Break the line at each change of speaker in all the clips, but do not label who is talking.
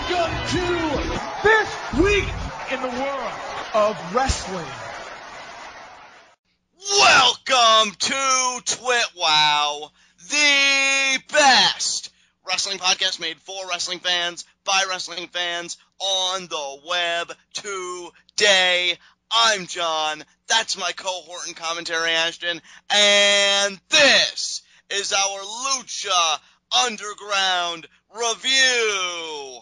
Welcome to this week in the world of wrestling.
Welcome to TWitWoW, the best wrestling podcast made for wrestling fans, by wrestling fans, on the web today. I'm John, that's my cohort and commentary, Ashton, and this is our Lucha Underground review.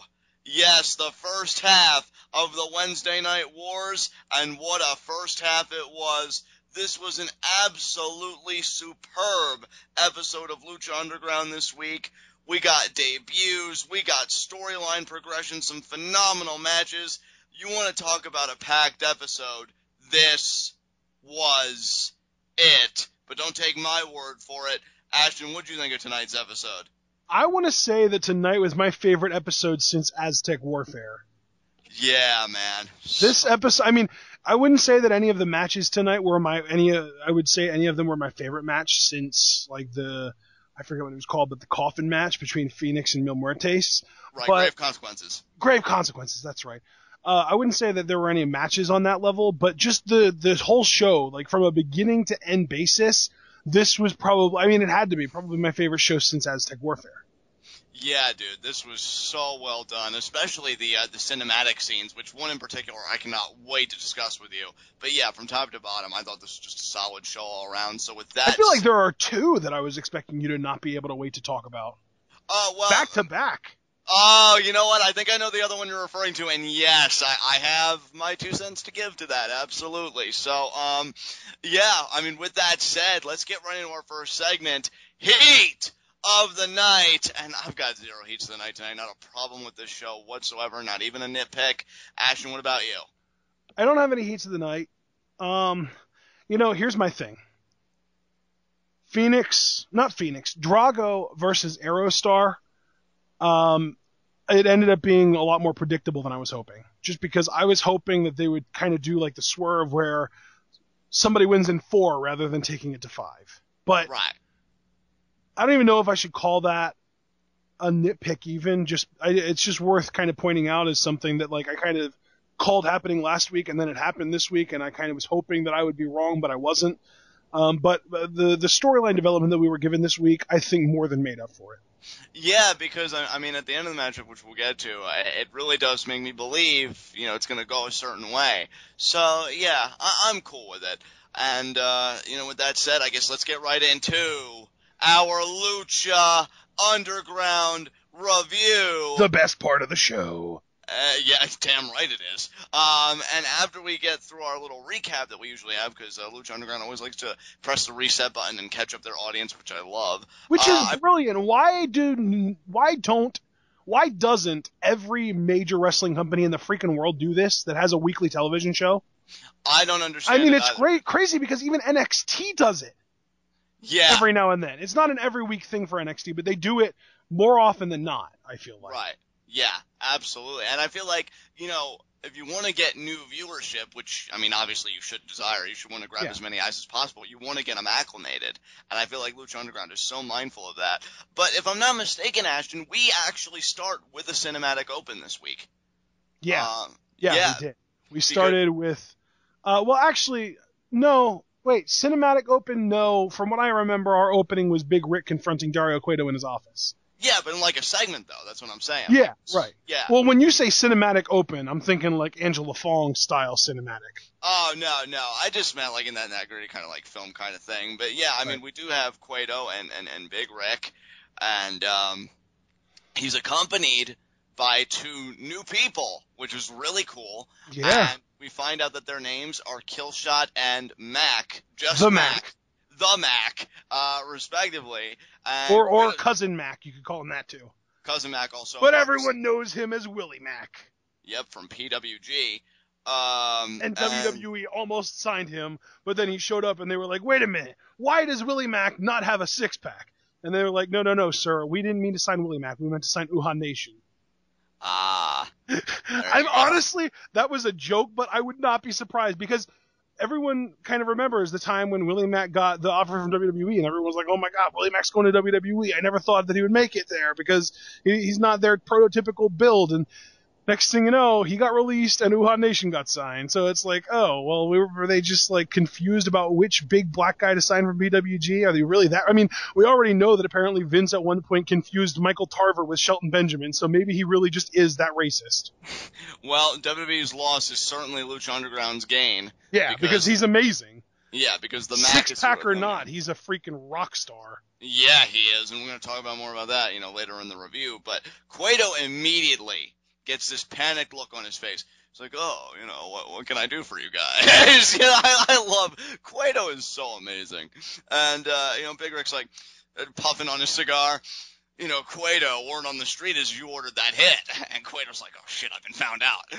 Yes, the first half of the Wednesday Night Wars, and what a first half it was. This was an absolutely superb episode of Lucha Underground this week. We got debuts, we got storyline progression, some phenomenal matches. You want to talk about a packed episode, this was it. But don't take my word for it. Ashton, what did you think of tonight's episode?
I want to say that tonight was my favorite episode since Aztec Warfare.
Yeah, man.
This episode, I mean, I wouldn't say that any of the matches tonight were I would say any of them were my favorite match since, like, I forget what it was called, but the coffin match between Phoenix and Mil Muertes.
Right, Grave Consequences.
Grave Consequences, that's right. I wouldn't say that there were any matches on that level, but just the whole show, like from a beginning to end basis, this was probably, I mean, it had to be probably my favorite show since Aztec Warfare.
Yeah, dude, this was so well done, especially the cinematic scenes, which one in particular I cannot wait to discuss with you. But yeah, from top to bottom, I thought this was just a solid show all around. So with that,
I feel like there are two that I was expecting you to not be able to wait to talk about.
Well,
back to back.
Oh, you know what? I think I know the other one you're referring to, and yes, I have my 2 cents to give to that, absolutely. So, yeah, I mean, with that said, let's get right into our first segment, Heat of the Night, and I've got 0 heats of the night tonight, not a problem with this show whatsoever, not even a nitpick. Ashton, what about you?
I don't have any heats of the night. You know, here's my thing. Drago versus Aerostar. It ended up being a lot more predictable than I was hoping. Just because I was hoping that they would kind of do like the swerve where somebody wins in 4 rather than taking it to 5. But
right.
I don't even know if I should call that a nitpick even. It's just worth kind of pointing out as something that like I kind of called happening last week and then it happened this week and I kind of was hoping that I would be wrong, but I wasn't. But the storyline development that we were given this week, I think more than made up for it.
Yeah, because, I mean, at the end of the matchup, which we'll get to, it really does make me believe, you know, it's going to go a certain way. So, yeah, I'm cool with it. And, you know, with that said, I guess let's get right into our Lucha Underground review.
The best part of the show.
Yeah, damn right it is. And after we get through our little recap that we usually have, because Lucha Underground always likes to press the reset button and catch up their audience, which I love.
Which is brilliant. Why doesn't every major wrestling company in the freaking world do this that has a weekly television show?
I don't understand.
I mean, it's crazy because even NXT does it.
Yeah.
Every now and then. It's not an every week thing for NXT, but they do it more often than not, I feel like.
Right. Yeah, absolutely. And I feel like, you know, if you want to get new viewership, which, I mean, obviously you should desire, you should want to grab as many eyes as possible, you want to get them acclimated. And I feel like Lucha Underground is so mindful of that. But if I'm not mistaken, Ashton, we actually start with a cinematic open this week.
Yeah. We did. We started with, cinematic open, no. From what I remember, our opening was Big Ryck confronting Dario Cueto in his office.
Yeah, but in like a segment, though. That's what I'm saying.
Yeah, right.
Yeah.
Well, when you say cinematic open, I'm thinking like Angela Fong style cinematic.
Oh, no. I just meant like in that gritty kind of like film kind of thing. But yeah, I mean, we do have Cueto and Big Ryck. And he's accompanied by 2 new people, which was really cool.
Yeah.
And we find out that their names are Killshot and Mack. Just
The
Mack. The Mack, respectively. And
or Cousin Mack, you could call him that too.
Cousin Mack also.
But everyone knows him as Willie Mack.
Yep, from PWG.
And WWE almost signed him, but then he showed up and they were like, wait a minute, why does Willie Mack not have a 6-pack? And they were like, no, sir, we didn't mean to sign Willie Mack, we meant to sign Uhan Nation. Honestly, that was a joke, but I would not be surprised because everyone kind of remembers the time when Willie Mack got the offer from WWE, and everyone was like, oh my God, Willie Mack's going to WWE. I never thought that he would make it there because he's not their prototypical build. And Next thing you know, he got released and Wuhan Nation got signed. So it's like, oh, well, were they just like confused about which big black guy to sign from BWG? Are they really that? I mean, we already know that apparently Vince at one point confused Michael Tarver with Shelton Benjamin, so maybe he really just is that racist.
Well, WWE's loss is certainly Lucha Underground's gain.
Yeah, because he's amazing.
Yeah, because the Mack is...
Six-pack or not, he's a freaking rock star.
Yeah, he is, and we're going to talk about more about that, later in the review. But Cueto immediately gets this panicked look on his face. It's like, oh, what can I do for you guys? I love... Cueto is so amazing. And, Big Ryck's like puffing on his cigar. Cueto, word on the street is you ordered that hit. And Cueto's like, oh shit, I've been found out.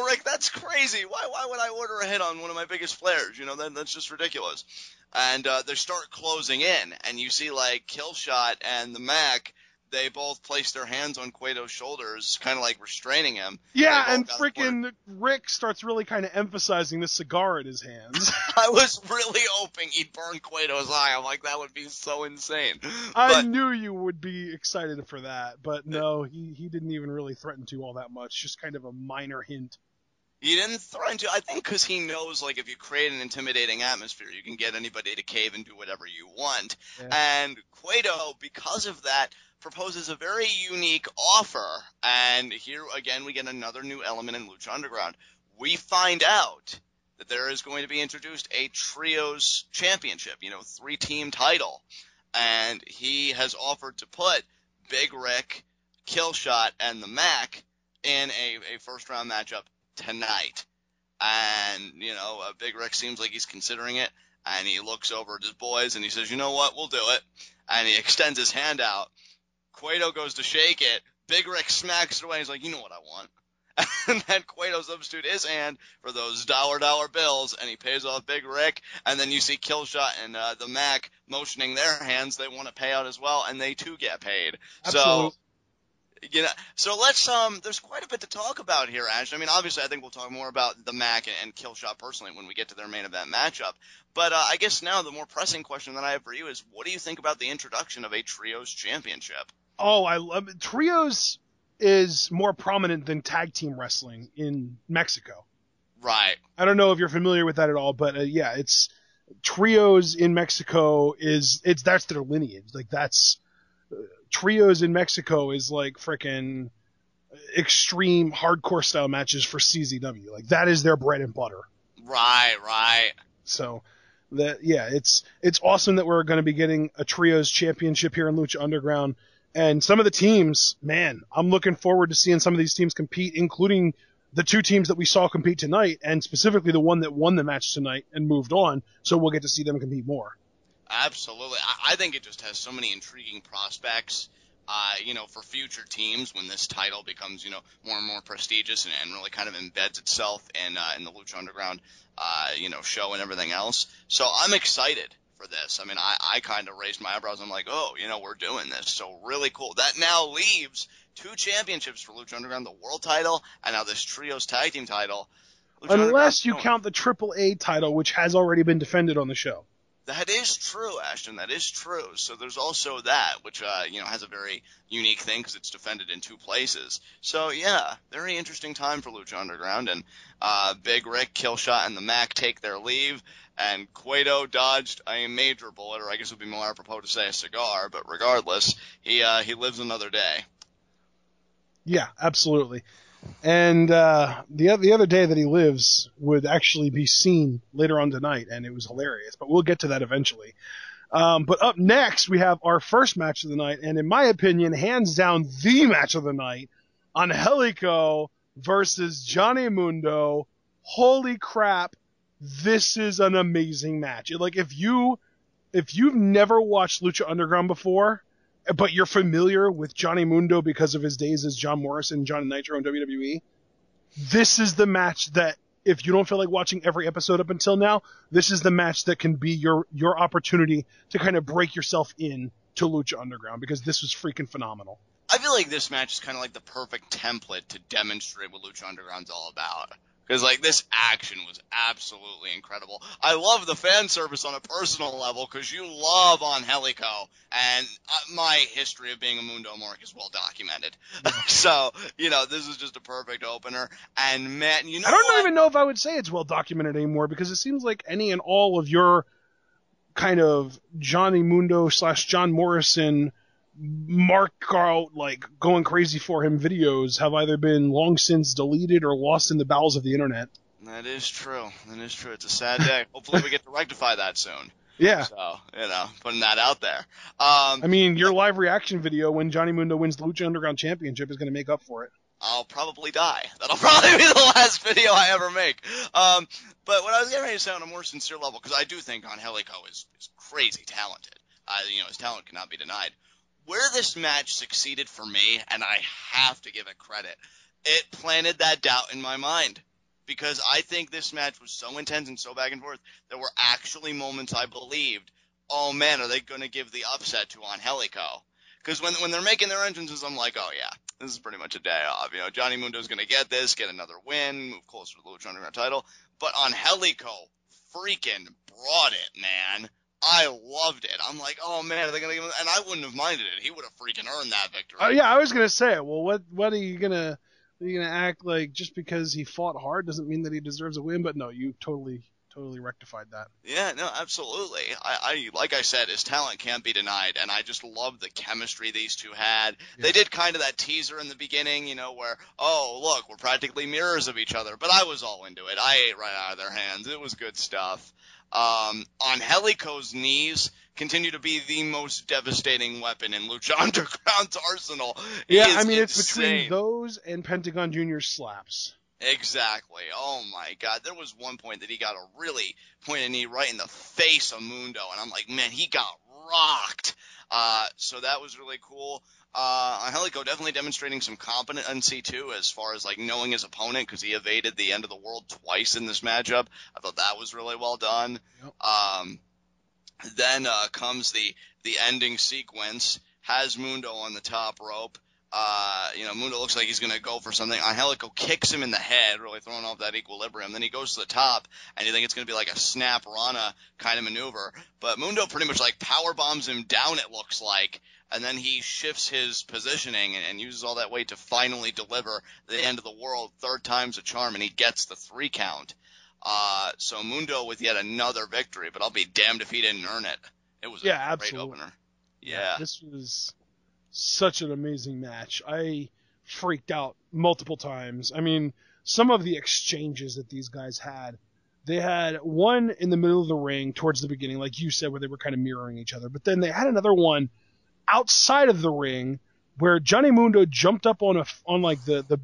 Ryck, that's crazy. Why would I order a hit on one of my biggest players? That's just ridiculous. And, they start closing in, and you see like Killshot and the Mack, they both place their hands on Cueto's shoulders, kind of like restraining him.
Yeah, and freaking Ryck starts really kind of emphasizing the cigar in his hands.
I was really hoping he'd burn Cueto's eye. I'm like, that would be so insane.
I knew you would be excited for that, but no, he didn't even really threaten to all that much, just kind of a minor hint.
He didn't threaten to, I think because he knows, like, if you create an intimidating atmosphere, you can get anybody to cave and do whatever you want. Yeah. And Cueto, because of that, proposes a very unique offer. And here, again, we get another new element in Lucha Underground. We find out that there is going to be introduced a Trios Championship, 3-team title. And he has offered to put Big Ryck, Killshot, and the Mack in a first-round matchup tonight. And, Big Ryck seems like he's considering it. And he looks over at his boys and he says, you know what, we'll do it. And he extends his hand out. Cueto goes to shake it. Big Ryck smacks it away. He's like, you know what I want. And then Cueto substitutes his hand for those dollar bills, and he pays off Big Ryck. And then you see Killshot and the Mack motioning their hands. They want to pay out as well, and they too get paid.
Absolutely.
So let's there's quite a bit to talk about here, Ash. I mean, obviously, I think we'll talk more about the Mack and Killshot personally when we get to their main event matchup. But I guess now the more pressing question that I have for you is, what do you think about the introduction of a Trios Championship?
Oh, I love it. Trios is more prominent than tag team wrestling in Mexico.
Right.
I don't know if you're familiar with that at all, but yeah, it's Trios in Mexico that's their lineage. Like that's Trios in Mexico is like frickin' extreme hardcore style matches for CZW. Like that is their bread and butter.
Right.
So it's awesome that we're going to be getting a Trios Championship here in Lucha Underground. And some of the teams, man, I'm looking forward to seeing some of these teams compete, including the 2 teams that we saw compete tonight, and specifically the one that won the match tonight and moved on, so we'll get to see them compete more.
Absolutely. I think it just has so many intriguing prospects, for future teams when this title becomes, more and more prestigious and really kind of embeds itself in the Lucha Underground, show and everything else. So I'm excited for this. I mean, I kind of raised my eyebrows. I'm like, oh, we're doing this. So really cool. That now leaves 2 championships for Lucha Underground, the world title and now this Trios tag team title.
Unless you count the AAA title, which has already been defended on the show.
That is true, Ashton. That is true. So there's also that, which, has a very unique thing because it's defended in 2 places. So, yeah, very interesting time for Lucha Underground. And Big Ryck, Killshot, and the Mack take their leave. And Cueto dodged a major bullet, or I guess it would be more apropos to say a cigar. But regardless, he lives another day.
Yeah, absolutely. And the other day that he lives would actually be seen later on tonight, and it was hilarious. But we'll get to that eventually. But up next, we have our first match of the night, and in my opinion, hands down, the match of the night, Angelico versus Johnny Mundo. Holy crap, this is an amazing match. Like, if you've never watched Lucha Underground before, but you're familiar with Johnny Mundo because of his days as John Morrison and John Nitro in WWE, this is the match that, if you don't feel like watching every episode up until now, this is the match that can be your opportunity to kind of break yourself in to Lucha Underground, because this was freaking phenomenal.
I feel like this match is kind of like the perfect template to demonstrate what Lucha Underground's all about. Because, like, this action was absolutely incredible. I love the fan service on a personal level because you love Angelico, and my history of being a Mundo mark is well documented. So, this is just a perfect opener. And, man,
I don't even know if I would say it's well documented anymore, because it seems like any and all of your kind of Johnny Mundo / John Morrison mark out, like, going crazy for him videos have either been long since deleted or lost in the bowels of the internet.
That is true. It's a sad day. Hopefully we get to rectify that soon.
Yeah.
So, putting that out there.
I mean, your live reaction video when Johnny Mundo wins the Lucha Underground Championship is going to make up for it.
I'll probably die. That'll probably be the last video I ever make. But what I was getting ready to say on a more sincere level, because I do think Angelico is crazy talented. His talent cannot be denied. Where this match succeeded for me, and I have to give it credit, it planted that doubt in my mind. Because I think this match was so intense and so back and forth, there were actually moments I believed, oh man, are they going to give the upset to Angelico? Because when they're making their entrances, I'm like, oh yeah, this is pretty much a day off. Johnny Mundo's going to get another win, move closer to the Lucha Underground title. But Angelico freaking brought it, man. I loved it. I'm like, oh man, are they gonna give him? And I wouldn't have minded it. He would have freaking earned that victory.
Yeah, I was gonna say, well, what are you gonna act like? Just because he fought hard doesn't mean that he deserves a win. But no, you totally rectified that.
Yeah, no, absolutely. I like I said, his talent can't be denied, and I just love the chemistry these two had. Yeah. They did kind of that teaser in the beginning, where, oh, look, we're practically mirrors of each other. But I was all into it. I ate right out of their hands. It was good stuff. Angelico's knees continue to be the most devastating weapon in Lucha Underground's arsenal.
It's between those and Pentagon Jr.'s slaps.
Exactly. Oh my God. There was one point that he got a really pointed knee right in the face of Mundo, and I'm like, man, he got rocked. So that was really cool. Angelico definitely demonstrating some competency too, as far as like knowing his opponent, because he evaded the end of the world twice in this matchup. I thought that was really well done. Yep. Then comes the ending sequence. Has Mundo on the top rope. Mundo looks like he's going to go for something. Angelico kicks him in the head, really throwing off that equilibrium. Then he goes to the top, and you think it's going to be like a snap Rana kind of maneuver. But Mundo pretty much like power bombs him down, it looks like. And then he shifts his positioning and uses all that weight to finally deliver the end of the world. Third time's a charm, and he gets the 3 count. So Mundo with yet another victory, but I'll be damned if he didn't earn it. It was a great opener. Yeah.
This was such an amazing match. I freaked out multiple times. I mean, some of the exchanges that these guys had, they had one in the middle of the ring towards the beginning, like you said, where they were kind of mirroring each other. But then they had another one outside of the ring where Johnny Mundo jumped up on the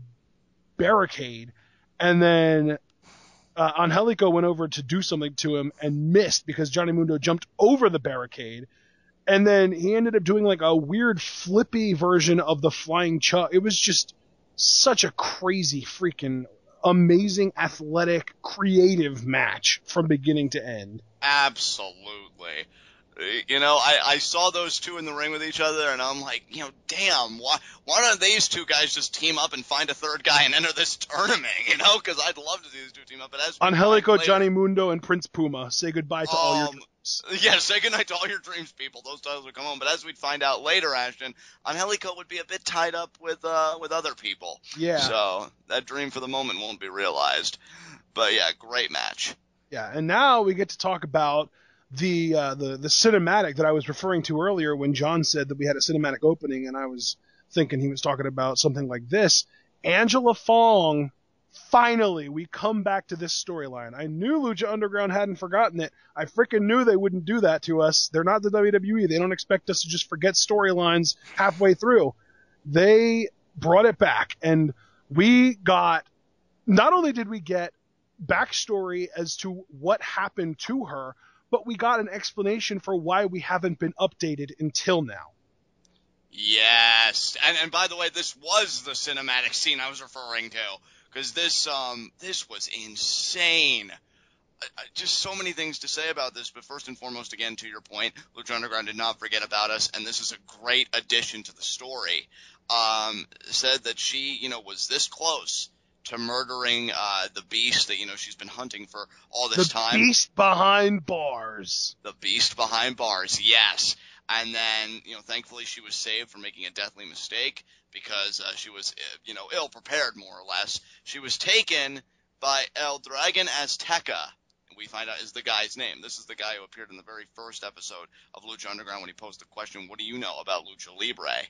barricade, and then Angelico went over to do something to him and missed because Johnny Mundo jumped over the barricade. And then he ended up doing like a weird flippy version of the flying chuck. It was just such a crazy, freaking amazing, athletic, creative match from beginning to end.
Absolutely. I saw those two in the ring with each other, and I'm like, damn, why don't these two guys just team up and find a third guy and enter this tournament, because I'd love to see these two team up. But as
Angelico, Johnny Mundo, and Prince Puma, say goodbye to all your dreams.
Yeah, say goodnight to all your dreams, people. Those titles would come home. But as we'd find out later, Ashton, Angelico would be a bit tied up with other people.
Yeah.
So that dream for the moment won't be realized. But yeah, great match.
Yeah, and now we get to talk about the cinematic that I was referring to earlier when John said that we had a cinematic opening, and I was thinking he was talking about something like this. Angela Fong, finally, we come back to this storyline. I knew Lucha Underground hadn't forgotten it. I freaking knew they wouldn't do that to us. They're not the WWE. They don't expect us to just forget storylines halfway through. They brought it back, and we got, not only did we get backstory as to what happened to her, but we got an explanation for why we haven't been updated until now.
Yes. And by the way, this was the cinematic scene I was referring to, because this was insane. Just so many things to say about this, but first and foremost, again, to your point, Lucha Underground did not forget about us, and this is a great addition to the story. Said that she, was this close to murdering the beast that, she's been hunting for all this time.
The beast behind bars.
The beast behind bars, yes. And then, thankfully she was saved from making a deathly mistake because she was, ill-prepared, more or less. She was taken by El Dragon Azteca, we find out is the guy's name. This is the guy who appeared in the very first episode of Lucha Underground when he posed the question, what do you know about Lucha Libre?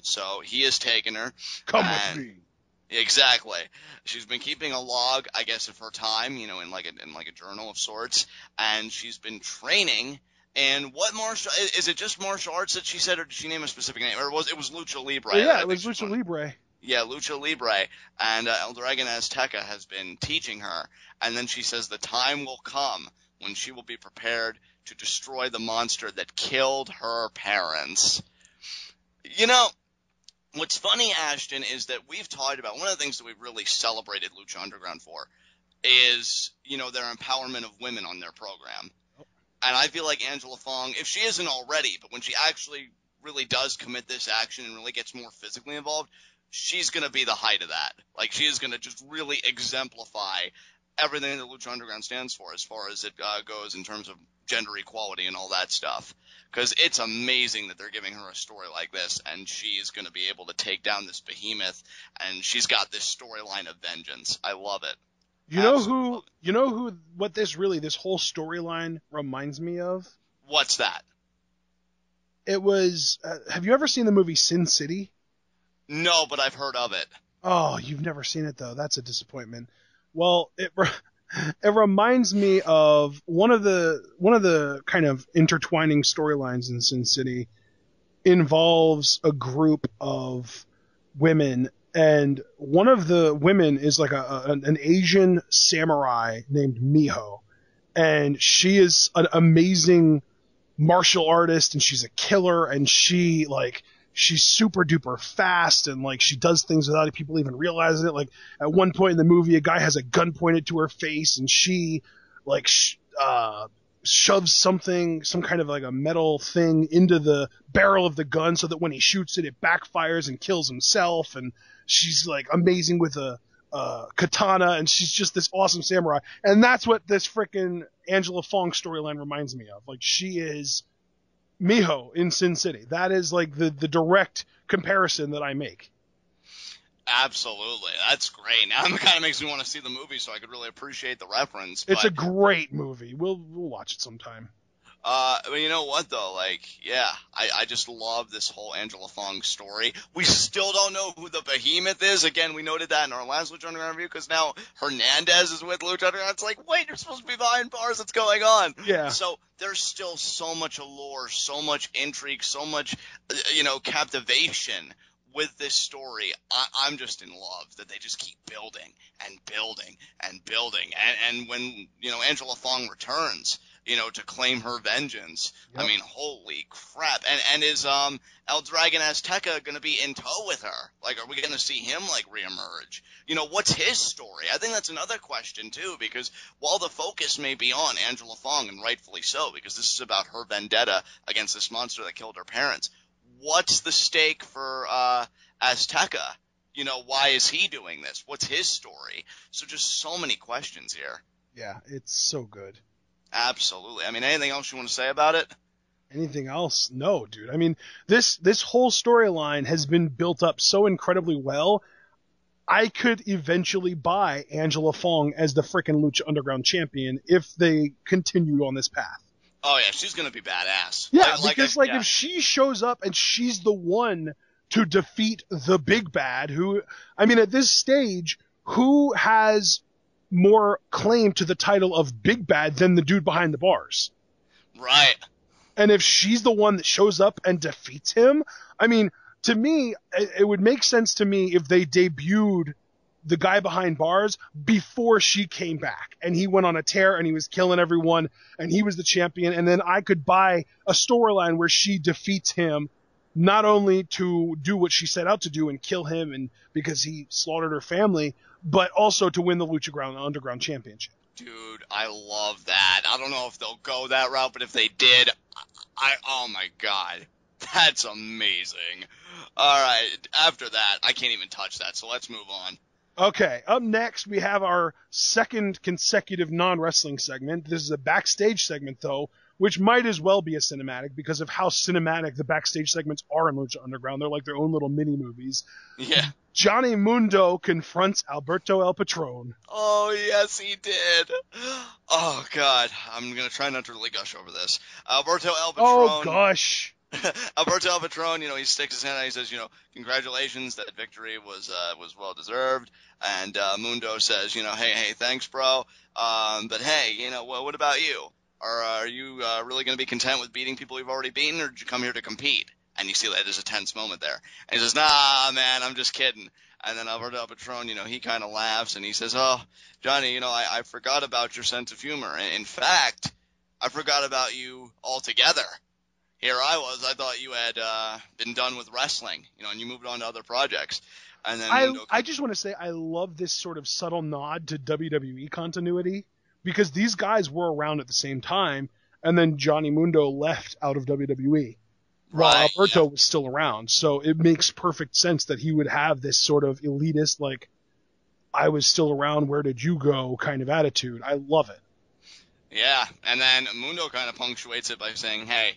So he has taken her.
Come with me.
Exactly. She's been keeping a log, I guess, of her time, in like a journal of sorts, and she's been training. And what martial is it? Just martial arts that she said, or did she name a specific name? Or it was Lucha Libre?
Yeah, it was Lucha Libre.
Yeah, Lucha Libre, and El Dragon Azteca has been teaching her, and then she says the time will come when she will be prepared to destroy the monster that killed her parents. What's funny, Ashton, is that we've talked about, one of the things that we've really celebrated Lucha Underground for is, their empowerment of women on their program. And I feel like Angela Fong, if she isn't already, but when she actually really does commit this action and really gets more physically involved, she's going to be the height of that. Like, she is going to just really exemplify everything that Lucha Underground stands for as far as it goes in terms of gender equality and all that stuff. Because it's amazing that they're giving her a story like this, and she's going to be able to take down this behemoth, and she's got this storyline of vengeance. I love it.
What this whole storyline reminds me of?
What's that?
It was, have you ever seen the movie Sin City?
No, but I've heard of it.
Oh, you've never seen it, though. That's a disappointment. Well, it reminds me of one of the kind of intertwining storylines in Sin City involves a group of women, and one of the women is like an Asian samurai named Miho, and she is an amazing martial artist, and she's a killer, and she's super duper fast, and like she does things without people even realizing it. Like at one point in the movie, a guy has a gun pointed to her face, and she shoves some kind of like a metal thing into the barrel of the gun so that when he shoots it, it backfires and kills himself. And she's like amazing with a katana, and she's just this awesome samurai. And that's what this frickin' Angela Fong storyline reminds me of. Like, she is Miho in Sin City. That is like the direct comparison that I make.
Absolutely. That's great. Now it kind of makes me want to see the movie so I could really appreciate the reference.
It's a great movie. We'll watch it sometime.
But you know what, though? Like, yeah, I just love this whole Angela Fong story. We still don't know who the behemoth is. Again, we noted that in our last Lucha Underground review, because now Hernandez is with Lucha Underground. It's like, wait, you're supposed to be behind bars. What's going on?
Yeah.
So there's still so much allure, so much intrigue, so much, captivation with this story. I'm just in love that they just keep building and building and building. And when, Angela Fong returns, to claim her vengeance, yep. I mean, holy crap. And is El Dragon Azteca going to be in tow with her? Like, are we going to see him, reemerge? What's his story? I think that's another question, too, because while the focus may be on Angela Fong, and rightfully so, because this is about her vendetta against this monster that killed her parents, what's the stake for Azteca? Why is he doing this? What's his story? So just so many questions here.
Yeah, it's so good.
Absolutely. I mean, anything else you want to say about it?
Anything else? No, dude. I mean, this whole storyline has been built up so incredibly well. I could eventually buy Angela Fong as the frickin' Lucha Underground champion if they continued on this path.
Oh, yeah, she's going to be badass.
Yeah, because if she shows up and she's the one to defeat the big bad, at this stage, who has more claim to the title of big bad than the dude behind the bars?
Right.
And if she's the one that shows up and defeats him, I mean, to me, it would make sense to me if they debuted the guy behind bars before she came back and he went on a tear and he was killing everyone and he was the champion, and then I could buy a storyline where she defeats him, not only to do what she set out to do and kill him and because he slaughtered her family, but also to win the Lucha Underground Championship.
Dude, I love that. I don't know if they'll go that route, but if they did, oh my god, that's amazing. All right, after that, I can't even touch that, so let's move on.
Okay, up next we have our second consecutive non-wrestling segment. This is a backstage segment, though, which might as well be a cinematic because of how cinematic the backstage segments are in Lucha Underground. They're like their own little mini-movies.
Yeah.
Johnny Mundo confronts Alberto El Patron.
Oh, yes, he did. Oh, God. I'm going to try not to really gush over this. Alberto El Patron.
Oh, gosh.
Alberto El Patron, he sticks his hand out and he says, congratulations, that victory was well deserved. And Mundo says, hey, thanks, bro. But hey, what about you? Are you really going to be content with beating people you've already beaten, or did you come here to compete? And you see that there's a tense moment there. And he says, nah, man, I'm just kidding. And then Alberto El Patron, he kind of laughs and he says, oh, Johnny, I forgot about your sense of humor. In fact, I forgot about you altogether. Here I was. I thought you had been done with wrestling, and you moved on to other projects. And then
I just want to say I love this sort of subtle nod to WWE continuity because these guys were around at the same time, and then Johnny Mundo left out of WWE while Alberto was still around. So it makes perfect sense that he would have this sort of elitist, like, I was still around, where did you go kind of attitude. I love it.
Yeah, and then Mundo kind of punctuates it by saying, hey,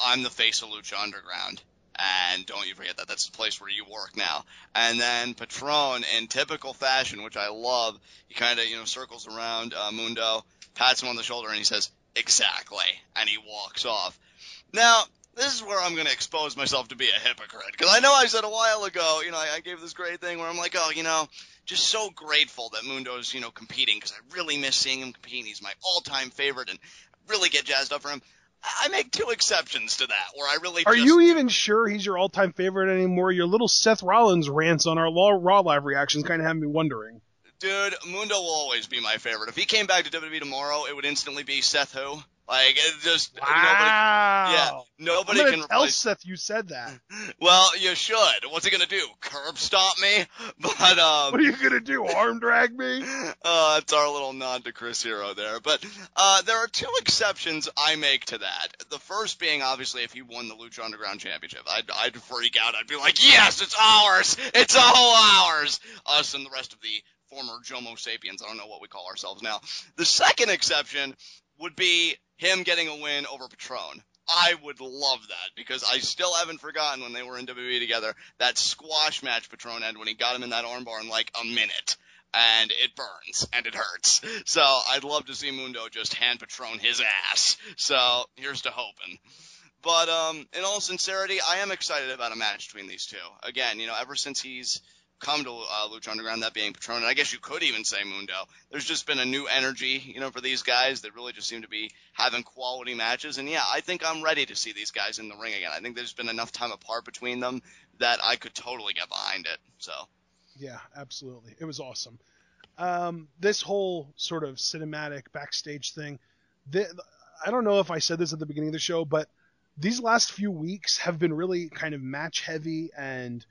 I'm the face of Lucha Underground, and don't you forget that. That's the place where you work now. And then Patron, in typical fashion, which I love, he kind of, circles around Mundo, pats him on the shoulder, and he says, exactly, and he walks off. Now, this is where I'm going to expose myself to be a hypocrite, because I know I said a while ago, I gave this great thing where I'm like, just so grateful that Mundo's, competing, because I really miss seeing him compete. He's my all-time favorite, and really get jazzed up for him. I make two exceptions to that, where I really
Are you even sure he's your all-time favorite anymore? Your little Seth Rollins rants on our Raw Live reactions kind of have me wondering.
Dude, Mundo will always be my favorite. If he came back to WWE tomorrow, it would instantly be Seth who? Like, it just...
Wow.
Nobody
I'm
can
gonna tell
replace...
Seth you said that.
Well, you should. What's he gonna do? Curb stomp me? But,
what are you gonna do, arm drag me?
It's our little nod to Chris Hero there. But, there are two exceptions I make to that. The first being, obviously, if he won the Lucha Underground Championship. I'd freak out. I'd be like, yes, it's ours! It's all ours! Us and the rest of the former Jomo Sapiens. I don't know what we call ourselves now. The second exception would be him getting a win over Patron. I would love that, because I still haven't forgotten when they were in WWE together, that squash match Patron had when he got him in that armbar in like a minute. And it burns, and it hurts. So I'd love to see Mundo just hand Patron his ass. So here's to hoping. But in all sincerity, I am excited about a match between these two. Again, ever since he's come to Lucha Underground, that being Patron, and I guess you could even say Mundo, there's just been a new energy, for these guys that really just seem to be having quality matches. And yeah, I think I'm ready to see these guys in the ring again. I think there's been enough time apart between them that I could totally get behind it. So
yeah, absolutely. It was awesome. This whole sort of cinematic backstage thing, I don't know if I said this at the beginning of the show, but these last few weeks have been really kind of match heavy, and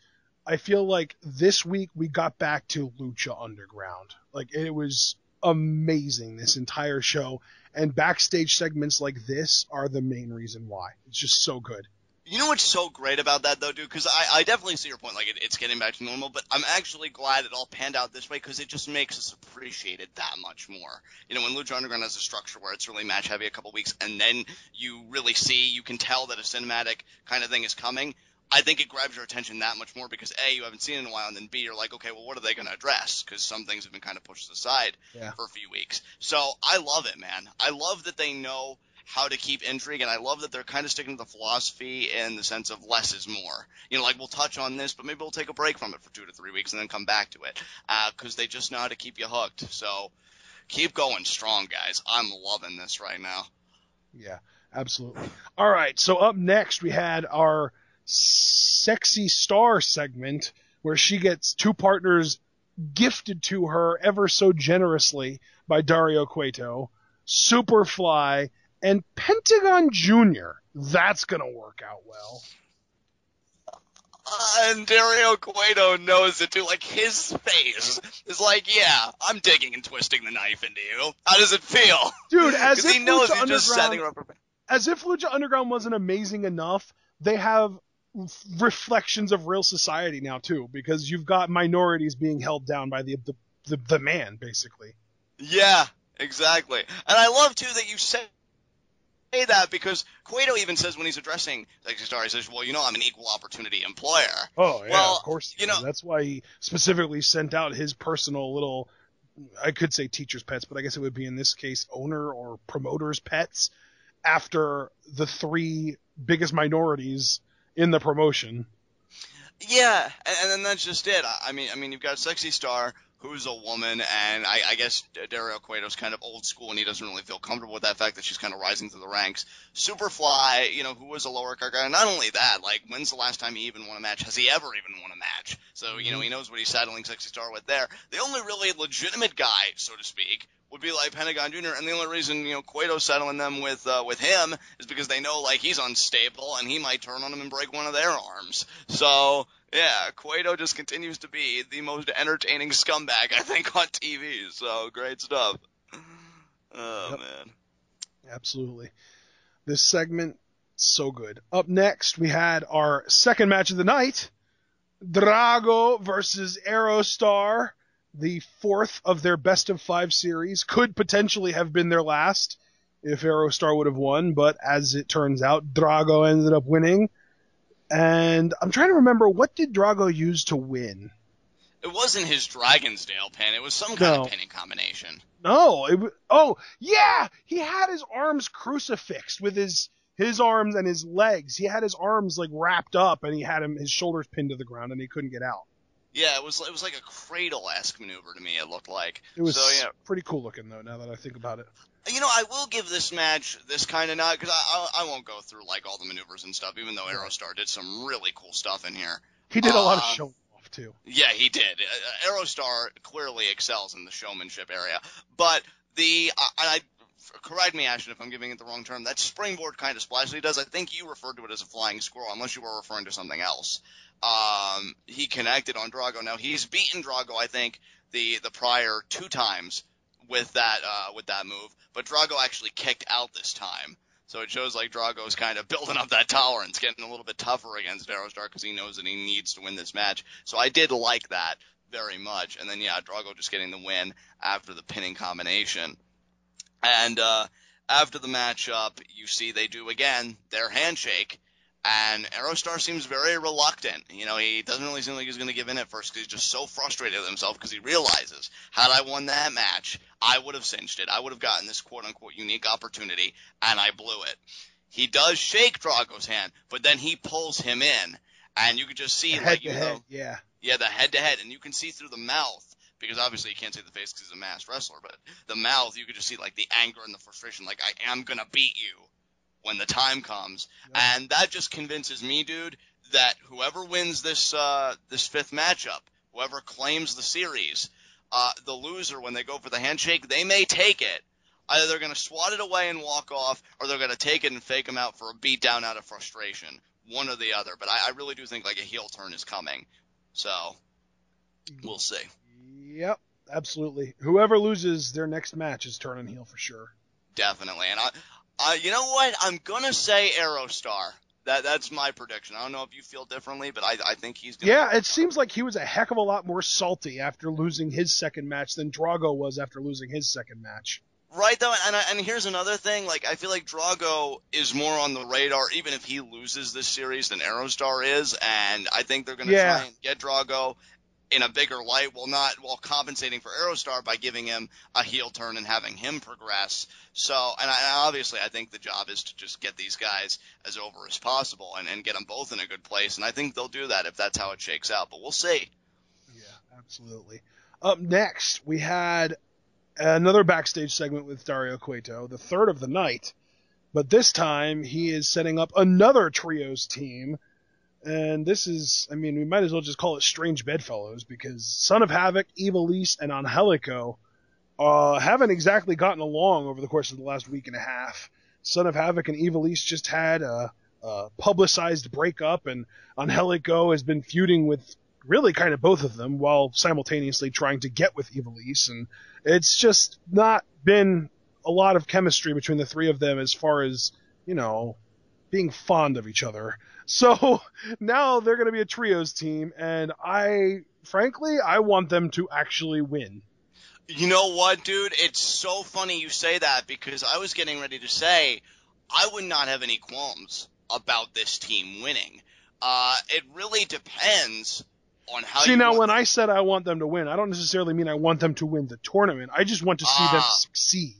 I feel like this week we got back to Lucha Underground. Like, it was amazing, this entire show. And backstage segments like this are the main reason why. It's just so good.
You know what's so great about that, though, dude? Because I definitely see your point. Like, it's getting back to normal. But I'm actually glad it all panned out this way, because it just makes us appreciate it that much more. When Lucha Underground has a structure where it's really match-heavy a couple weeks, and then you really you can tell that a cinematic kind of thing is coming, I think it grabs your attention that much more because, A, you haven't seen it in a while, and then, B, you're like, okay, well, what are they going to address? Because some things have been kind of pushed aside for a few weeks. So I love it, man. I love that they know how to keep intrigue, and I love that they're kind of sticking to the philosophy in the sense of less is more. Like, we'll touch on this, but maybe we'll take a break from it for 2 to 3 weeks and then come back to it, because they just know how to keep you hooked. So keep going strong, guys. I'm loving this right now.
Yeah, absolutely. All right, so up next we had our Sexy Star segment, where she gets 2 partners gifted to her ever so generously by Dario Cueto, Superfly, and Pentagon Jr. That's going to work out well.
And Dario Cueto knows it too. Like, his face is like, yeah, I'm digging and twisting the knife into you. How does it feel?
Dude, as if
he knows
Lucha
he's just setting her up.
As if Lucha Underground wasn't amazing enough, they have reflections of real society now too, because you've got minorities being held down by the man, basically.
Yeah, exactly. And I love too that you say that, because Cueto even says when he's addressing Sexy Star, he says, well, I'm an equal opportunity employer.
Oh, yeah,
well,
of course. That's why he specifically sent out his personal little, I could say teacher's pets, but I guess it would be in this case owner or promoter's pets, after the 3 biggest minorities in the promotion.
Yeah, and then that's just it. I mean, you've got Sexy Star, who's a woman, and I guess Dario Cueto's kind of old school, and he doesn't really feel comfortable with that fact that she's kind of rising through the ranks. Superfly, who was a lower card guy, and not only that, like, when's the last time he even won a match? Has he ever even won a match? So, he knows what he's saddling Sexy Star with there. The only really legitimate guy, so to speak, would be Fly Pentagon Jr., and the only reason, Cueto's settling them with him is because they know, like, he's unstable, and he might turn on him and break one of their arms. So, yeah, Cueto just continues to be the most entertaining scumbag, I think, on TV. So, great stuff. Oh, yep. Man.
Absolutely. This segment, so good. Up next, we had our second match of the night, Drago versus Aerostar. The 4th of their best of 5 series. Could potentially have been their last if Aerostar would have won, but as it turns out, Drago ended up winning. And I'm trying to remember, what did Drago use to win?
It wasn't his Dragonsdale pin. It was some kind of pinning combination.
No. Yeah! He had his arms crucifixed with his arms and his legs. He had his arms, like, wrapped up, and he had his shoulders pinned to the ground, and he couldn't get out.
Yeah, it was like a cradle-esque maneuver to me, it looked like.
It was pretty cool looking, though, now that I think about it.
I will give this match this kind of nod, because I won't go through, like, all the maneuvers and stuff, even though Aerostar did some really cool stuff in here.
He did a lot of showing off, too.
Yeah, he did. Aerostar clearly excels in the showmanship area. But correct me, Ashton, if I'm giving it the wrong term, that springboard kind of splash that he does, I think you referred to it as a flying squirrel, unless you were referring to something else. He connected on Drago. Now, he's beaten Drago, I think, the prior 2 times with that move, but Drago actually kicked out this time. So it shows like Drago's kind of building up that tolerance, getting a little bit tougher against Aerostar because he knows that he needs to win this match. So I did like that very much. And then, Drago just getting the win after the pinning combination. And after the matchup, you see they do, again, their handshake. And Aerostar seems very reluctant. He doesn't really seem like he's going to give in at first because he's just so frustrated with himself because he realizes, had I won that match, I would have cinched it. I would have gotten this quote-unquote unique opportunity, and I blew it. He does shake Drago's hand, but then he pulls him in, and you can just see, the head-to-head, and you can see through the mouth, because obviously you can't see the face because he's a masked wrestler, but the mouth, you could just see, like, the anger and the frustration, like, I am going to beat you when the time comes. Yep. And that just convinces me, dude, that whoever wins this 5th matchup, whoever claims the series, the loser, when they go for the handshake, they may take it. Either they're going to swat it away and walk off, or they're going to take it and fake him out for a beatdown out of frustration. One or the other. But I really do think, like, a heel turn is coming. So, we'll see.
Yep, absolutely. Whoever loses their next match is turning heel for sure.
Definitely. And you know what? I'm going to say Aerostar. That's my prediction. I don't know if you feel differently, but I think he's going to...
Yeah, it seems like he was a heck of a lot more salty after losing his second match than Drago was after losing his second match.
Right, though, and here's another thing. Like, I feel like Drago is more on the radar, even if he loses this series, than Aerostar is, and I think they're going to try and get Drago in a bigger light while compensating for Aerostar by giving him a heel turn and having him progress. So, and obviously I think the job is to just get these guys as over as possible and get them both in a good place, and I think they'll do that if that's how it shakes out, but we'll see.
Yeah, absolutely. Up next, we had another backstage segment with Dario Cueto, the 3rd of the night, but this time he is setting up another trios team. And this is, I mean, we might as well just call it Strange Bedfellows, because Son of Havoc, Ivelisse, and Angelico haven't exactly gotten along over the course of the last week and a half. Son of Havoc and Ivelisse just had a publicized breakup, and Angelico has been feuding with really kind of both of them while simultaneously trying to get with Ivelisse, and it's just not been a lot of chemistry between the 3 of them as far as, being fond of each other. So now they're going to be a trios team, and frankly, I want them to actually win.
You know what, dude? It's so funny you say that, because I was getting ready to say I would not have any qualms about this team winning. It really depends on how
See, now when I said I want them to win, I don't necessarily mean I want them to win the tournament. I just want to see them succeed.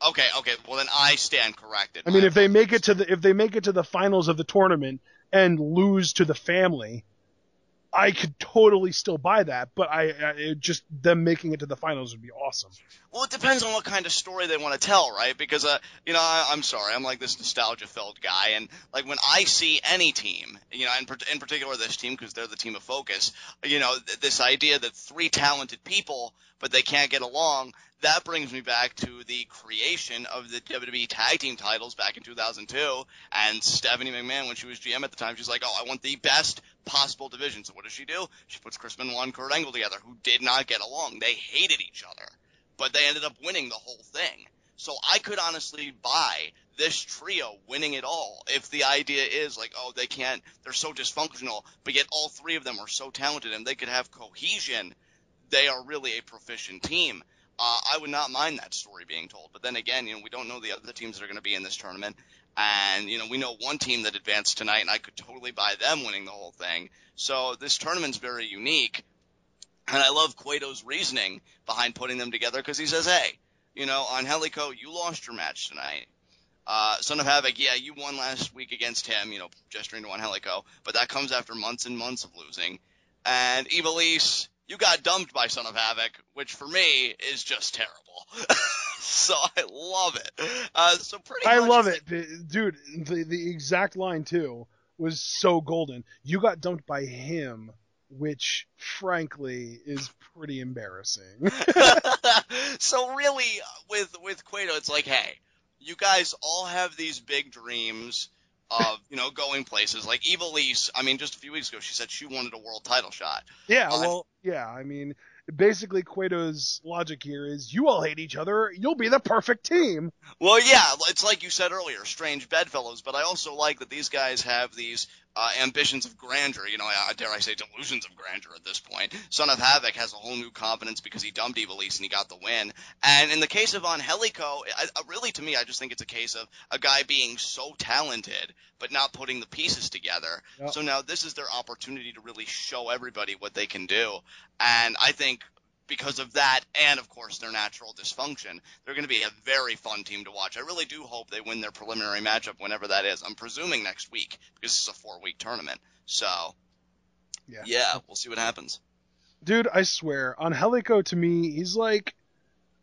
Okay. Well, then I stand corrected.
I mean, if they make it to the finals of the tournament and lose to the family, I could totally still buy that, but just them making it to the finals would be awesome.
Well, it depends on what kind of story they want to tell, right? Because, I'm sorry, I'm like this nostalgia-filled guy, and like when I see any team, in particular this team, because they're the team of focus, this idea that three talented people, but they can't get along, that brings me back to the creation of the WWE Tag Team titles back in 2002, and Stephanie McMahon, when she was GM at the time, she's like, I want the best possible division. So what does she do? She puts Chris Benoit and Kurt Angle together, who did not get along. They hated each other, but they ended up winning the whole thing. So I could honestly buy this trio winning it all if the idea is like, they're so dysfunctional, but yet all three of them are so talented and they could have cohesion. They are really a proficient team. I would not mind that story being told. But then again, we don't know the other teams that are going to be in this tournament. And, we know one team that advanced tonight, and I could totally buy them winning the whole thing. So this tournament's very unique. And I love Cueto's reasoning behind putting them together, because he says, hey, Angelico, you lost your match tonight. Son of Havoc, yeah, you won last week against him, gesturing to Angelico. But that comes after months and months of losing. And Ivelisse, you got dumped by Son of Havoc, which for me is just terrible. So I love it. I
love it. Dude, the exact line, too, was so golden. You got dumped by him, which, frankly, is pretty embarrassing.
So really, with Cueto, it's like, hey, you guys all have these big dreams of, going places. Like Ivelisse, just a few weeks ago, she said she wanted a world title shot.
Basically Cueto's logic here is you all hate each other, you'll be the perfect team.
Well, yeah, it's like you said earlier, strange bedfellows, but I also like that these guys have these ambitions of grandeur, dare I say delusions of grandeur at this point. Son of Havoc has a whole new confidence because he dumped Ivelisse and he got the win. And in the case of Angelico, really to me, I just think it's a case of a guy being so talented but not putting the pieces together. Yep. So now this is their opportunity to really show everybody what they can do. And I think because of that, and of course their natural dysfunction, they're going to be a very fun team to watch. I really do hope they win their preliminary matchup whenever that is. I'm presuming next week, because it's a 4-week tournament. So, yeah, we'll see what happens.
Dude, I swear, Angelico to me, he's like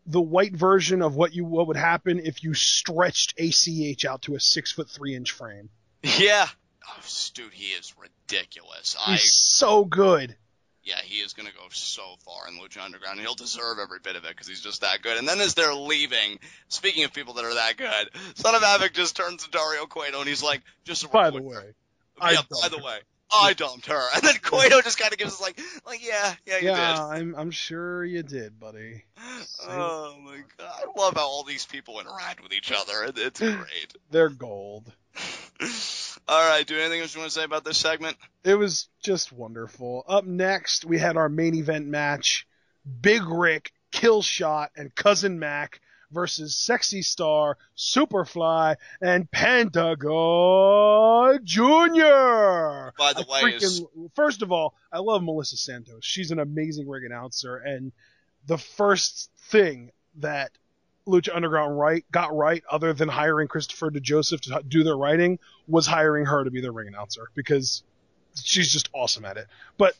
the white version of what would happen if you stretched ACH out to a 6'3" frame.
Yeah. Oh, dude, he is ridiculous.
He's so good.
Yeah, he is going to go so far in Lucha Underground, and he'll deserve every bit of it because he's just that good. And then as they're leaving, speaking of people that are that good, Son of Havoc just turns to Dario Cueto, and he's like,
by the way,
I dumped her. And then Cueto just kind of gives us like, yeah, you did.
Yeah, I'm sure you did, buddy.
Oh, my God. I love how all these people interact with each other. It's great.
They're gold.
All right, do anything else you want to say about this segment?
It was just wonderful. Up next, we had our main event match. Big Ryck, Killshot, and Cousin Mack versus Sexy Star, Superfly, and Pentagon Jr.
By the way,
first of all, I love Melissa Santos. She's an amazing ring announcer, and the first thing that Lucha Underground got right, other than hiring Christopher DeJoseph to do their writing, was hiring her to be their ring announcer, because she's just awesome at it. But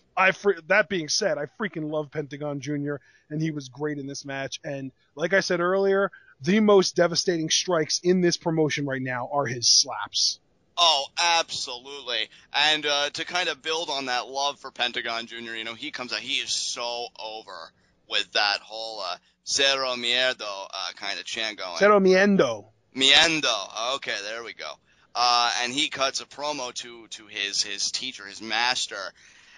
that being said, I freaking love Pentagon Jr., and he was great in this match. And like I said earlier, the most devastating strikes in this promotion right now are his slaps.
Oh, absolutely. And to kind of build on that love for Pentagon Jr., he comes out, he is so over with that whole Cero Miedo kind of chant going.
Cero Miendo.
Miendo. Okay, there we go. And he cuts a promo to his teacher, his master.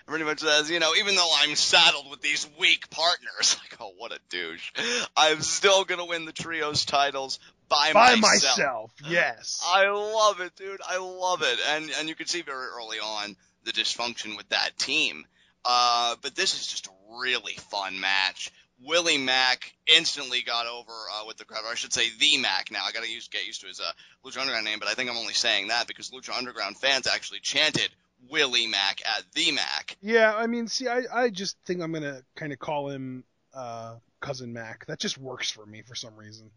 Pretty much says, even though I'm saddled with these weak partners, like, oh, what a douche, I'm still going to win the trios titles by
myself. Yes.
I love it, dude. I love it. And you can see very early on the dysfunction with that team. But this is just a really fun match. Willie Mack instantly got over with the crowd. Or I should say the Mack now. I got to get used to his Lucha Underground name, but I think I'm only saying that because Lucha Underground fans actually chanted Willie Mack at the Mack.
Yeah, I mean, see, I just think I'm going to kind of call him Cousin Mack. That just works for me for some reason.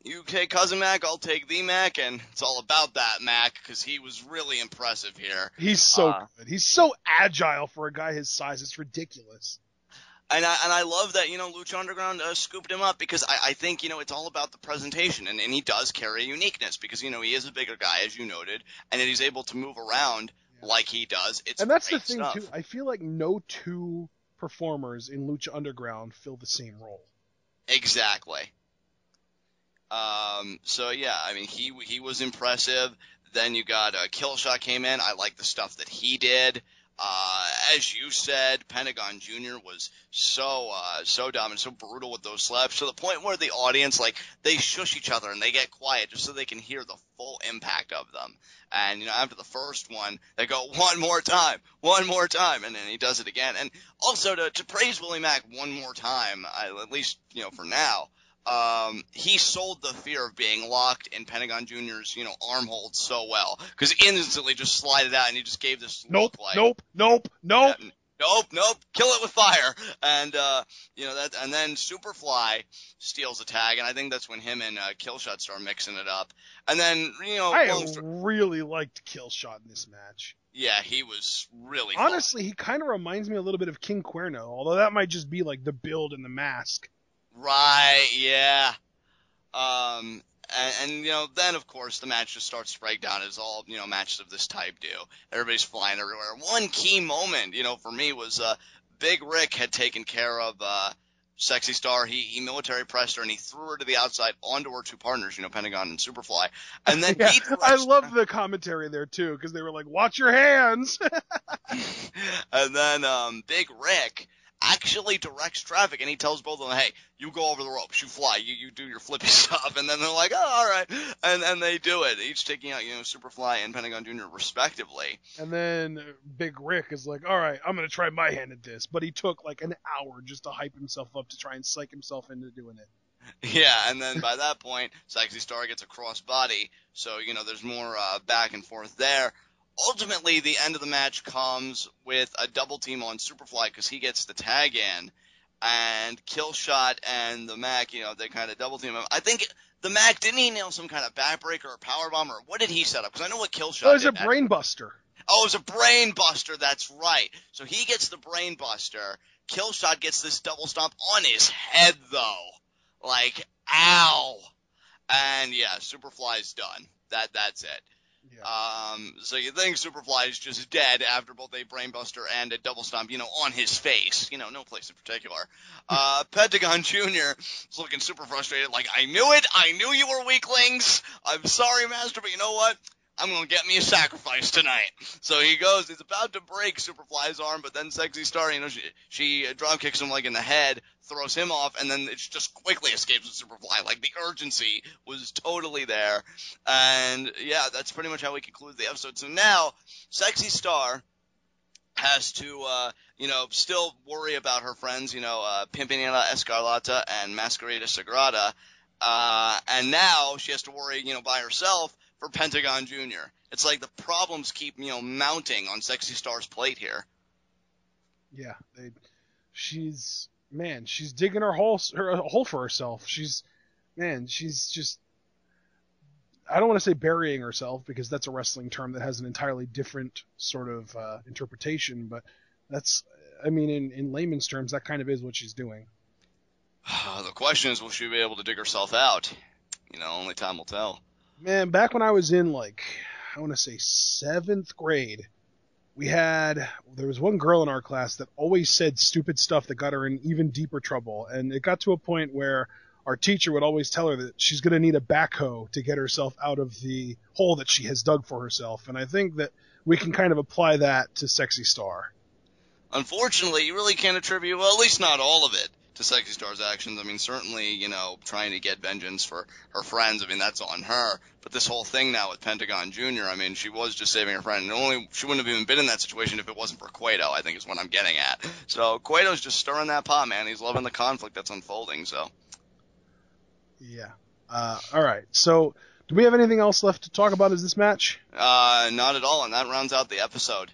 You take Cousin Mack, I'll take the Mack, and it's all about that Mack because he was really impressive here.
He's so good. He's so agile for a guy his size. It's ridiculous.
And I love that, Lucha Underground scooped him up because I think, it's all about the presentation. And he does carry a uniqueness because, he is a bigger guy, as you noted, and he's able to move around like he does. And that's the thing, too.
I feel like no two performers in Lucha Underground fill the same role.
Exactly. So, yeah, I mean, he was impressive. Then you got Killshot came in. I like the stuff that he did. As you said, Pentagon Jr. was so dominant, so brutal with those slaps, to the point where the audience, they shush each other and they get quiet just so they can hear the full impact of them. And, after the first one, they go, one more time, and then he does it again. And also to praise Willie Mack one more time, at least, for now, he sold the fear of being locked in Pentagon Jr.'s, arm hold so well. Because he instantly just slid it out and he just gave this look like...
Nope.
Kill it with fire. And, and then Superfly steals a tag, and I think that's when him and Killshot start mixing it up. And then,
I really liked Killshot in this match.
Yeah, he was really
Honestly, he kind of reminds me a little bit of King Cuerno, although that might just be, the build and the mask.
Right, yeah. And then, of course, the match just starts to break down, as all, matches of this type do. Everybody's flying everywhere. One key moment, for me was Big Ryck had taken care of Sexy Star. He military pressed her, and he threw her to the outside onto her two partners, Pentagon and Superfly. And then
I love the commentary there, too, because they were like, watch your hands!
And then Big Ryck actually directs traffic, and he tells both of them, hey, you go over the ropes, you fly, you do your flippy stuff, and then they're like, oh, all right, and they do it, each taking out, Superfly and Pentagon Jr. respectively.
And then Big Ryck is like, all right, I'm going to try my hand at this, but he took an hour just to hype himself up to try and psych himself into doing it.
Yeah, and then by that point, Sexy Star gets a crossbody, so, there's more back and forth there. Ultimately, the end of the match comes with a double team on Superfly because he gets the tag in, and Killshot and the Mack, they kind of double team him. I think the Mack, didn't he nail some kind of backbreaker or powerbomb, or what did he set up? Because I know what Killshot did.
It was a brain buster.
Oh, it was a brain buster, that's right. So he gets the brain buster. Killshot gets this double stomp on his head, though. Ow. And, yeah, Superfly's done. That's it. Yeah. So you think Superfly is just dead after both a brainbuster and a double stomp, on his face. No place in particular. Pentagon Jr. is looking super frustrated, I knew it! I knew you were weaklings! I'm sorry, Master, but you know what? I'm gonna get me a sacrifice tonight. So he goes, he's about to break Superfly's arm, but then Sexy Star, she drop kicks him in the head, throws him off, and then it just quickly escapes with Superfly. The urgency was totally there. And yeah, that's pretty much how we conclude the episode. So now, Sexy Star has to, still worry about her friends, Pimpinela Escarlata and Masquerada Sagrada. And now she has to worry, by herself for Pentagon Jr. It's the problems keep, mounting on Sexy Star's plate here.
Yeah, she's digging her hole for herself. She's just, I don't want to say burying herself because that's a wrestling term that has an entirely different sort of interpretation, but in layman's terms, that kind of is what she's doing.
The question is, will she be able to dig herself out? Only time will tell.
Man, back when I was in, I want to say 7th grade, there was one girl in our class that always said stupid stuff that got her in even deeper trouble. And it got to a point where our teacher would always tell her that she's going to need a backhoe to get herself out of the hole that she has dug for herself. And I think that we can kind of apply that to Sexy Star.
Unfortunately, you really can't attribute, well, at least not all of it, to Sexy Star's actions. I mean, certainly, you know, trying to get vengeance for her friends, I mean, that's on her. But this whole thing now with Pentagon Jr., I mean, she was just saving her friend. And she wouldn't have even been in that situation if it wasn't for Cueto, I think is what I'm getting at. So Cueto's just stirring that pot, man. He's loving the conflict that's unfolding, so.
Yeah. All right. So, do we have anything else left to talk about as this match?
Not at all, and that rounds out the episode.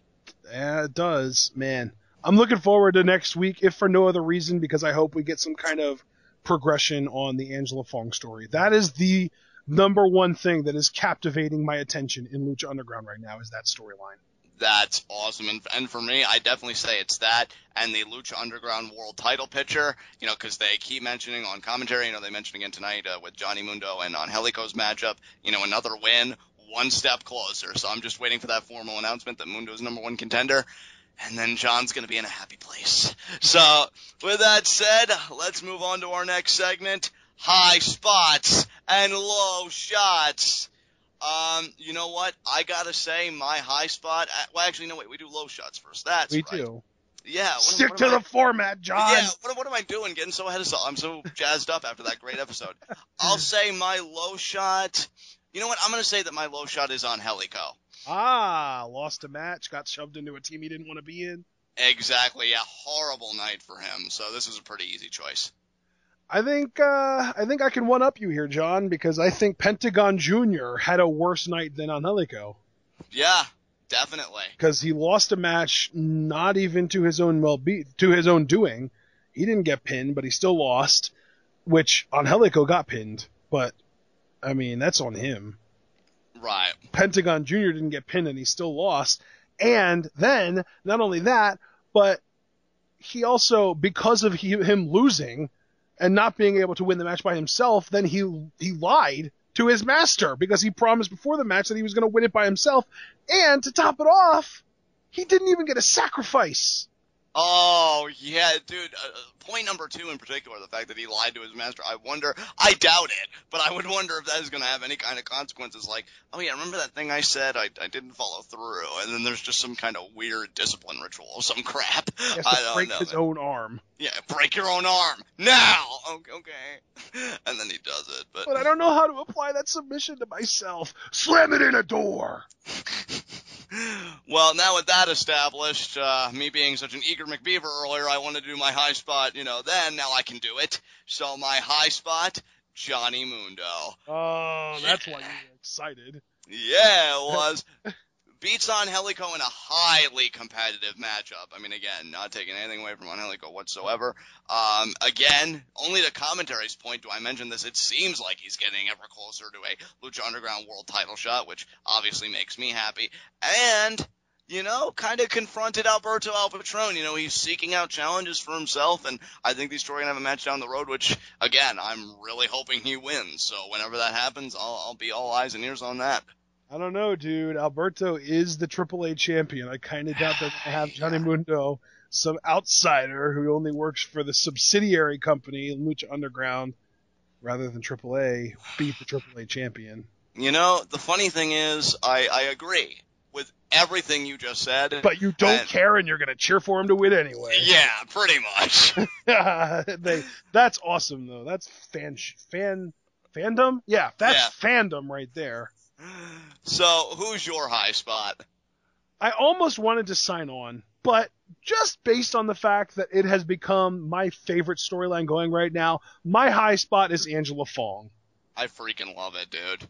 Yeah, it does, man. I'm looking forward to next week, if for no other reason, because I hope we get some kind of progression on the Angela Fong story. That is the number one thing that is captivating my attention in Lucha Underground right now, is that storyline.
That's awesome. And for me, I definitely say it's that and the Lucha Underground World title picture, you know, because they keep mentioning on commentary, you know, they mentioned again tonight with Johnny Mundo and Angelico's matchup, you know, another win, one step closer. So I'm just waiting for that formal announcement that Mundo's number one contender. And then John's going to be in a happy place. So with that said, let's move on to our next segment, high spots and low shots. You know what? I gotta say, my high spot. Well, actually, no, wait. We do low shots first. That's right.
We do.
Yeah.
Stick to the format, John.
Yeah. What am I doing? Getting so ahead of myself. I'm so jazzed up after that great episode. I'll say my low shot. You know what? I'm gonna say that my low shot is on Angelico.
Lost a match, got shoved into a team he didn't want to be in.
Exactly. Yeah. Horrible night for him. So this was a pretty easy choice.
I think I can one up you here, John, because I think Pentagon Jr. had a worse night than Angelico.
Yeah, definitely.
Because he lost a match not even to his own doing. He didn't get pinned, but he still lost, which Angelico got pinned. But I mean, that's on him.
Right.
Pentagon Jr. didn't get pinned and he still lost. And then, not only that, but he also, because of him losing and not being able to win the match by himself, then he lied to his master because he promised before the match that he was going to win it by himself. And to top it off, he didn't even get a sacrifice.
Oh, yeah, dude. Point number 2 in particular, the fact that he lied to his master, I doubt it, but I would wonder if that is going to have any kind of consequences like, oh yeah, remember that thing I said? I didn't follow through, and then there's just some kind of weird discipline ritual or some crap.
He has to break his own arm.
Yeah, break your own arm. Now! Okay. And then he does it,
but I don't know how to apply that submission to myself. Slam it in a door!
Well, now with that established, me being such an eager McBeaver earlier, I wanted to do my high spot, you know, then, now I can do it. So my high spot, Johnny Mundo.
Oh, that's why you were excited.
Yeah, it was. Beats Angelico in a highly competitive matchup. I mean, again, not taking anything away from Angelico whatsoever. Again, only to commentary's point do I mention this. It seems like he's getting ever closer to a Lucha Underground World title shot, which obviously makes me happy. And, you know, kind of confronted Alberto Patron. You know, he's seeking out challenges for himself, and I think these two are going to have a match down the road, which, again, I'm really hoping he wins. So whenever that happens, I'll be all eyes and ears on that.
I don't know, dude. Alberto is the AAA champion. I kind of doubt that they have Johnny Mundo, some outsider who only works for the subsidiary company, Lucha Underground, rather than AAA, beat the AAA champion.
You know, the funny thing is, I agree with everything you just said.
But you don't care, and you're going to cheer for him to win anyway.
Yeah, pretty much.
That's awesome, though. That's fandom? Yeah, that's fandom right there.
So, who's your high spot?
I almost wanted to sign on, but just based on the fact that it has become my favorite storyline going right now, my high spot is Angela Fong.
I freaking love it, dude.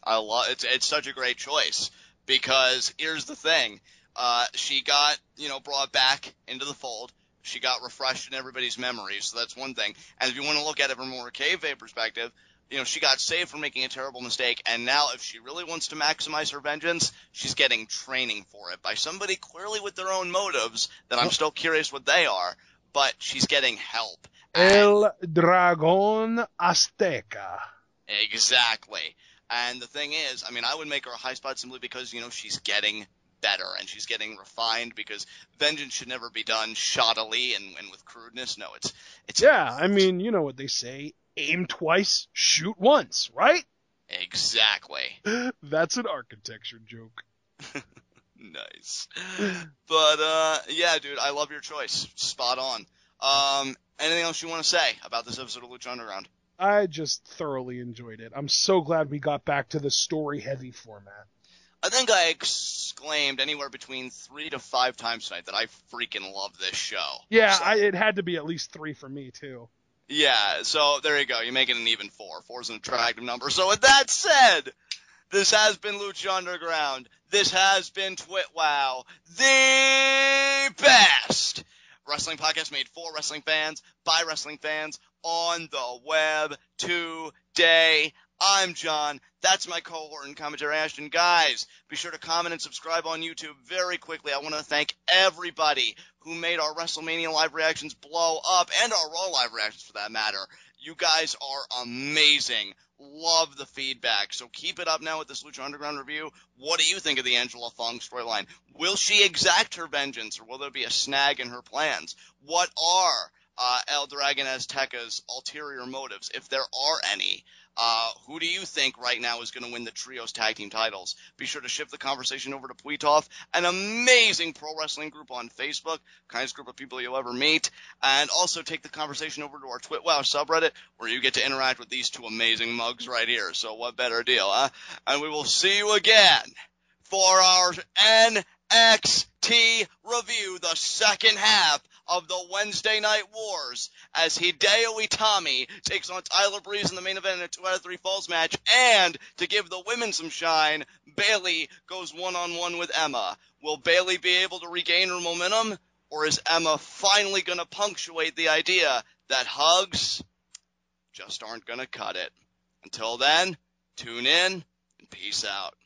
I love it. It's such a great choice because here's the thing. She got, you know, brought back into the fold. She got refreshed in everybody's memories, so that's one thing. And if you want to look at it from a more kayfabe perspective, you know, she got saved from making a terrible mistake, and now if she really wants to maximize her vengeance, she's getting training for it by somebody clearly with their own motives that I'm still curious what they are, but she's getting help.
El Dragon Azteca.
Exactly. And the thing is, I mean, I would make her a high spot simply because, you know, she's getting better and she's getting refined because vengeance should never be done shoddily and with crudeness. No, it's
yeah, I mean, you know what they say. Aim twice, shoot once, right?
Exactly.
That's an architecture joke.
Nice. But, yeah, dude, I love your choice. Spot on. Anything else you want to say about this episode of Lucha Underground?
I just thoroughly enjoyed it. I'm so glad we got back to the story-heavy format.
I think I exclaimed anywhere between 3 to 5 times tonight that I freaking love this show.
Yeah,
So,
it had to be at least 3 for me, too.
yeah, so there you go. You make it an even 4. 4 is an attractive number. So with that said, this has been Lucha Underground. This has been TWitWoW, the best wrestling podcast made for wrestling fans, by wrestling fans, on the web today. I'm John. That's my cohort and commentary, Ashton. Guys, be sure to comment and subscribe on YouTube very quickly. I want to thank everybody who made our WrestleMania live reactions blow up, and our Raw live reactions for that matter. You guys are amazing. Love the feedback. So keep it up now with this Lucha Underground review. What do you think of the Angela Fong storyline? Will she exact her vengeance, or will there be a snag in her plans? What are El Dragon Azteca's ulterior motives, if there are any? Who do you think right now is going to win the Trios Tag Team titles? Be sure to shift the conversation over to Pweetoff, an amazing pro wrestling group on Facebook, kindest group of people you'll ever meet, and also take the conversation over to our TWitWoW subreddit, where you get to interact with these two amazing mugs right here. So what better deal, huh? And we will see you again for our NXT review, the second half of the Wednesday Night Wars, as Hideo Itami takes on Tyler Breeze in the main event in a 2 out of 3 falls match, and to give the women some shine, Bayley goes one-on-one with Emma. Will Bayley be able to regain her momentum, or is Emma finally going to punctuate the idea that hugs just aren't going to cut it? Until then, tune in and peace out.